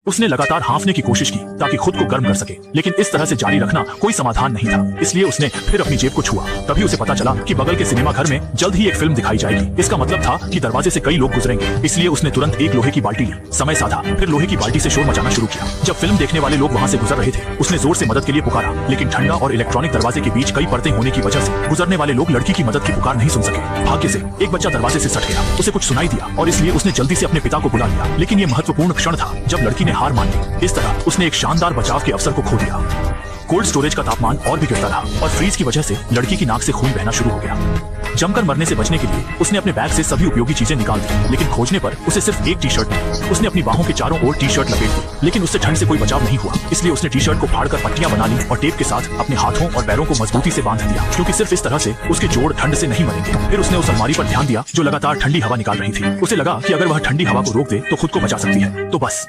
उसने लगातार हाँफने की कोशिश की ताकि खुद को गर्म कर सके, लेकिन इस तरह से जारी रखना कोई समाधान नहीं था। इसलिए उसने फिर अपनी जेब को छुआ। तभी उसे पता चला कि बगल के सिनेमा घर में जल्द ही एक फिल्म दिखाई जाएगी। इसका मतलब था कि दरवाजे से कई लोग गुजरेंगे। इसलिए उसने तुरंत एक लोहे की बाल्टी ली, समय साधा, फिर लोहे की बाल्टी से शोर मचाना शुरू किया। जब फिल्म देखने वाले लोग वहाँ से गुजर रहे थे, उसने जोर से मदद के लिए पुकारा, लेकिन ठंडा और इलेक्ट्रॉनिक दरवाजे के बीच कई परतें होने की वजह से गुजरने वाले लोग लड़की की मदद की पुकार नहीं सुन सके। भाग्य से एक बच्चा दरवाजे से सट गया। उसे कुछ सुनाई दिया और इसलिए उसने जल्दी से अपने पिता को बुला लिया। लेकिन ये महत्वपूर्ण क्षण था जब लड़की ने हार मान ली। इस तरह उसने एक शानदार बचाव के अवसर को खो दिया। कोल्ड स्टोरेज का तापमान और भी गिरता रहा और फ्रीज की वजह से लड़की की नाक से खून बहना शुरू हो गया। जमकर मरने से बचने के लिए उसने अपने बैग से सभी उपयोगी चीजें निकाल दी, लेकिन खोजने पर उसे सिर्फ एक टी शर्ट मिली। उसने अपनी बाहों के चारों ओर टी शर्ट लपेट दी, लेकिन उससे ठंड से कोई बचाव नहीं हुआ। इसलिए उसने टी शर्ट को फाड़कर पट्टियां बना ली और टेप के साथ अपने हाथों और पैरों को मजबूती से बांध दिया, क्योंकि सिर्फ इस तरह से उसके जोड़ ठंड से नहीं मरेंगे। फिर उसने उस अलमारी पर ध्यान दिया जो लगातार ठंडी हवा निकाल रही थी। उसे लगा कि अगर वह ठंडी हवा को रोक दे तो खुद को बचा सकती है। तो बस